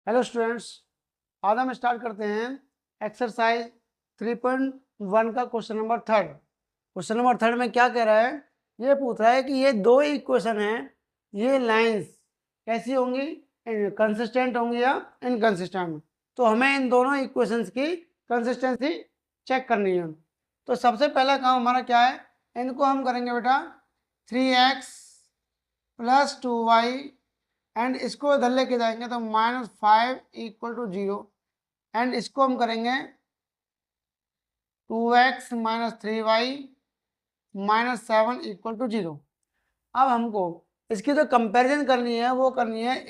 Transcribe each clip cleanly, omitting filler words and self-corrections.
Hello students, आज हम start करते हैं एक्सरसाइज 3.1 का question number third. Question number third में क्या कह रहा है? ये पूछ रहा है कि ये दो इक्वेशन हैं, ये लाइंस कैसी होंगी, कंसिस्टेंट होंगी या इनकंसिस्टेंट। तो हमें इन दोनों इक्वेशंस की कंसिस्टेंसी चेक करनी है। तो सबसे पहला काम हमारा क्या है? इनको हम करेंगे बेटा 3x प्लस 2y एंड इसको इधर लेके जाएंगे तो -5 इक्वल टू 0 एंड इसको हम करेंगे 2x minus 3y minus 7 equal to 0। अब हमको इसकी जो कंपैरिजन करनी है वो करनी है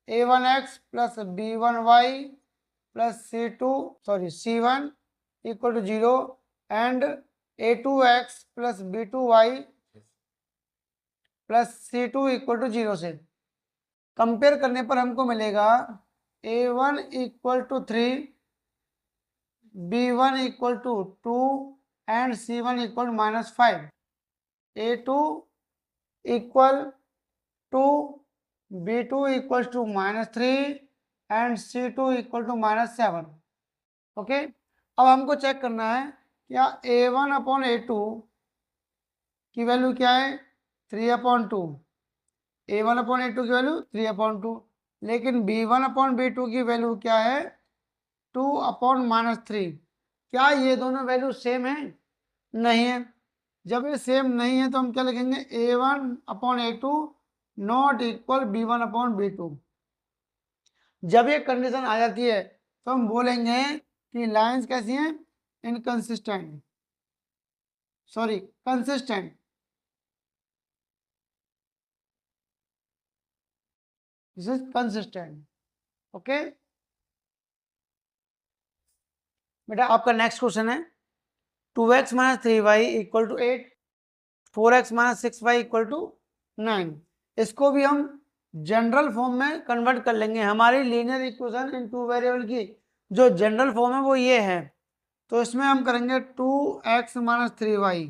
a1x plus b1y plus c1 equal to 0 and a2x plus b2y plus c2 equal to 0 से कंपेयर करने पर हमको मिलेगा a1 equal to 3, b1 equal to 2 and c1 equal to -5, a2 equal to b2 equal to -3 and c2 equal to -7। Okay, अब हमको check करना है क्या a1 अपॉन a2 की वैल्यू क्या है 3/2, a1 अपॉन a2 की वैल्यू 3/2, लेकिन b1 अपॉन b2 की वैल्यू क्या है 2/-3। क्या ये दोनों वैल्यू सेम है? नहीं है। जब ये सेम नहीं है तो हम क्या लिखेंगे a1/a2 not equal b1 upon b2। जब ये कंडीशन आ जाती है तो हम बोलेंगे कि लाइंस कैसी हैं? Inconsistent, sorry consistent. This is consistent. Okay बेटा, आपका नेक्स्ट क्वेश्चन है 2x minus 3y equal to 8, 4x minus 6y equal to 9। इसको भी हम जनरल फॉर्म में कन्वर्ट कर लेंगे। हमारी linear equation in two variable की जो जनरल फॉर्म है वो ये है। तो इसमें हम करेंगे 2x minus 3y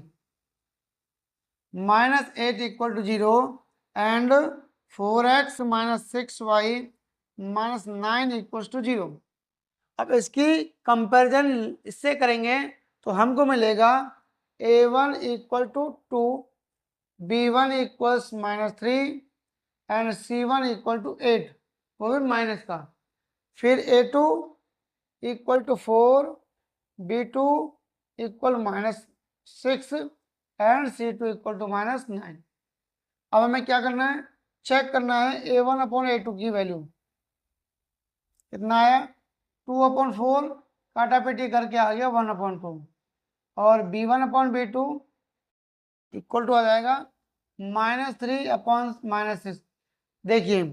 minus 8 equal to 0 and 4x minus 6y minus 9 equal to 0। अब इसकी कंपैरिजन इससे करेंगे तो हमको मिलेगा a1 equal to 2, b1 equals -3 and c1 equal to 8, वो भी माइनस का। फिर a2 equal to 4, b2 equal -6 and c2 equal to -9। अब हमें क्या करना है? चेक करना है a1 अपॉन a2 की वैल्यू कितना आया 2/4, काटा पेटी करके आ गया 1/2, और b1 upon b2 equal to आ जाएगा -3/-6। देखिए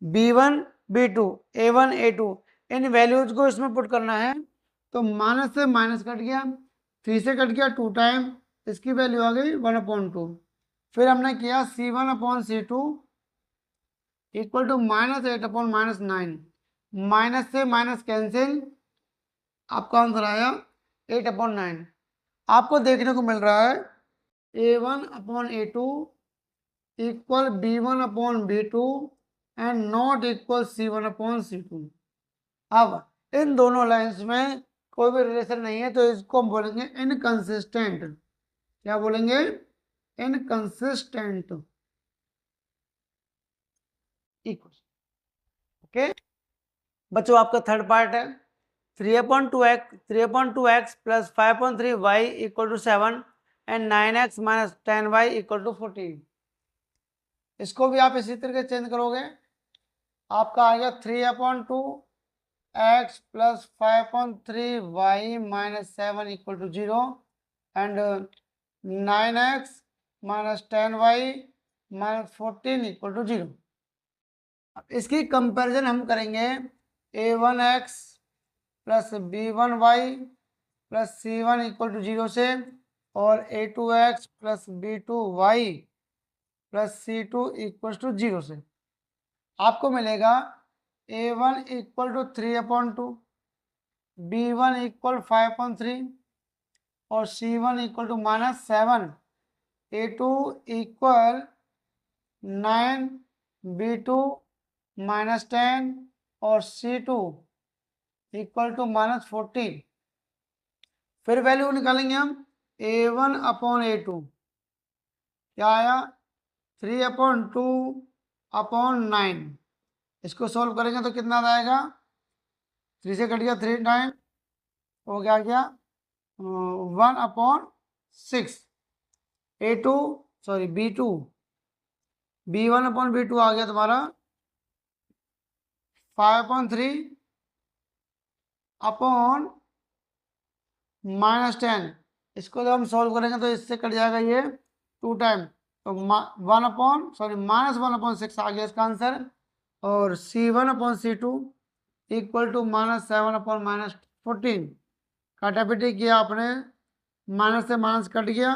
b1 b2 a1 a2 इन वैल्यूज को इसमें पुट करना है तो माइनस से माइनस कट गया, 3 से कट गया 2 टाइम, इसकी वैल्यू आ गई 1/2। फिर हमने किया c1/c2 इक्वल टू -8/-9, माइनस से माइनस कैंसिल, आपका आंसर आया 8/9। आपको देखने को मिल रहा है a1/a2 equal b1/b2 and not equal c1/c2। अब इन दोनों लाइंस में कोई भी रिलेशन नहीं है तो इसको हम बोलेंगे इनकंसिस्टेंट। क्या बोलेंगे? Inconsistent equation. ओके बच्चों, आपका थर्ड पार्ट है 3/2x plus 5/3y equal to 7 and 9x minus 10y equal to 14। इसको भी आप इसी तरीके चेंज करोगे, आपका आएगा 3/2x plus 5/3y minus 7 equal to 0 and 9x minus 10y minus 14 equal to 0। इसकी कंपैरिजन हम करेंगे a1x plus b1y plus c1 equal to 0 से, और a2x plus b2y plus c2 equal to 0 से। आपको मिलेगा a1 equal to 3/2, b1 equal 5/3 और c1 equal to -7, a2 equal 9, b2 -10 और C2 इक्वल टू -14। फिर वैल्यू निकालेंगे हम A1 अपॉन A2, क्या आया 3/2/9। इसको सॉल्व करेंगे तो कितना आएगा, 3 से कट गया 3 टाइम, हो गया 1/6। A2 सॉरी B2 B1/B2 आ गया तुम्हारा 5/3/10। इसको जब हम सॉल्व करेंगे तो इससे कट जाएगा ये 2 टाइम, तो -1/6 आ गया इसका आंसर। और C1/C2 इक्वल टू -7/-14। काटापिटी किया आपने, माइनस से माइनस कट गया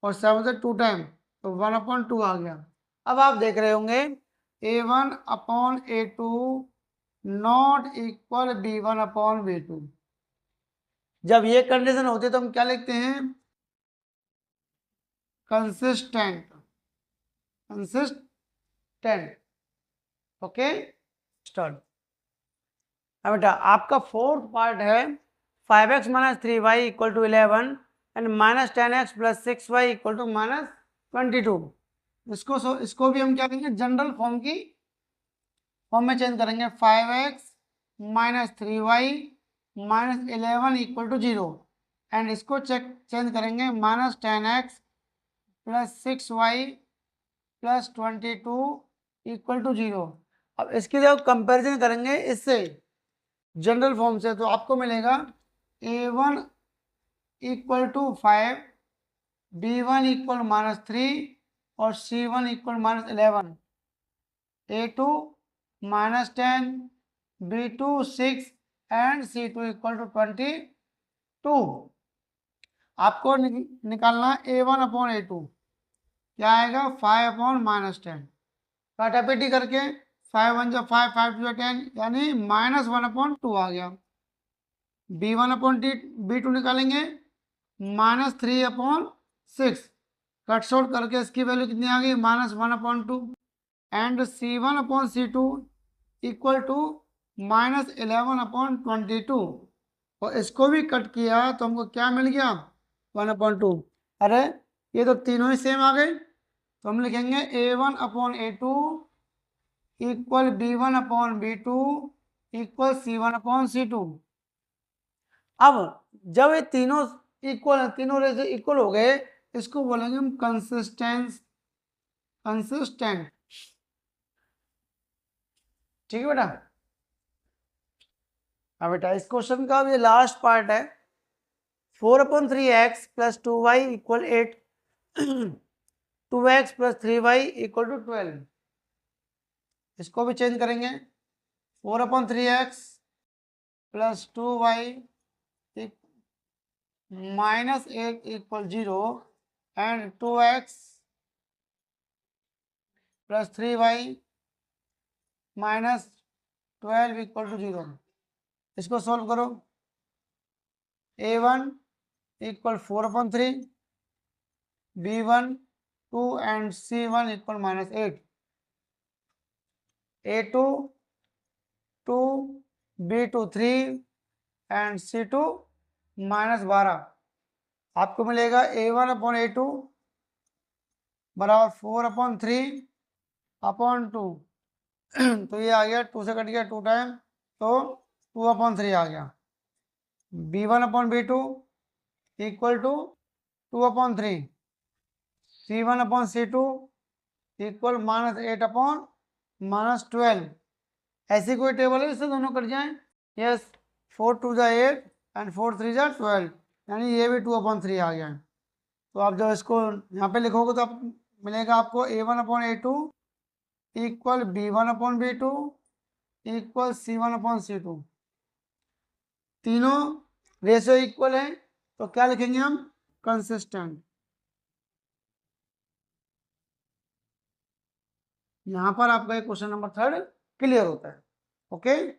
और 7 से 2 टाइम, तो 1/2 आ गया। अब आप देख रहे होंगे A1/A2 नॉट इक्वल B1/B2। जब ये कंडीशन होती है तो हम क्या लिखते हैं, कंसिस्टेंट। Okay, start. अब बेटा आपका फोर्थ पार्ट है 5x - 3y equal to 11 and -10x + 6y equal to -22। इसको भी हम क्या करेंगे, जनरल फॉर्म में चेंज करेंगे। 5x - 3y - 11 equal to 0 and इसको चेंज करेंगे -10x + 6y + 22 इक्वल टू 0। अब इसकी जब कंपैरिजन करेंगे इससे जनरल फॉर्म से, तो आपको मिलेगा A1 equal to 5, B1 equal -3 और C1 equal -11, A2 -10, B2 6 and C2 equal to 22। आपको निकालना A1/A2, क्या आएगा 5/-10। काटापिटी करके 5 1 जा 5, 5 2 10, यानी -1/2 आ गया। B1/B2 निकालेंगे -3/6। कट शॉर्ट करके इसकी वैल्यू कितनी आ गई, -1/2 एंड C1/C2 इक्वल टू -11/22। और इसको भी कट किया तो हमको क्या मिल गया, 1/2। अरे ये तो तीनों ही सेम आ गए, तो हम लिखेंगे A1/A2 equal B1/B2 equal C1/C2। अब जब ये तीनों इक्वल, तीनों रेशो इक्वल हो गए, इसको बोलेंगे हम कंसिस्टेंट। ठीक है बेटा। अब बेटा इस क्वेश्चन का ये लास्ट पार्ट है 4/3x + 2y equal 8, 2x + 3y equal to 12। इसको भी चेंज करेंगे 4/3x + 2y -8 equal 0 and 2x + 3y -12 equal to 0। इसको सॉल्व करो। A1 equal 4/3, B1 2 and C1 equal -8, A2 2, B2 3 and C2 -12। आपको मिलेगा A1/A2 बराबर 4/3/2। तो ये आ गया, 2 से कट गया 2 टाइम, तो 2/3 आ गया। B1/B2 equal to 2/3, C1/C2 equal -8/-12। ऐसी कोई टेबल है इससे दोनों कट जाएं? यस, 4 2 जा 8 एंड 4 3 जा 12, यानी ये भी 2/3 आ गया है। तो आप जब इसको यहाँ पे लिखोगे तो आप मिलेगा आपको A1/A2 equal B1/B2 equal C1/C2। तीनों रेशो इक्वल है, तो क्या लिखेंगे हम, कंसिस्टेंट। यहाँ पर आपका क्वेश्चन नंबर 3 क्लियर होता है। ओके।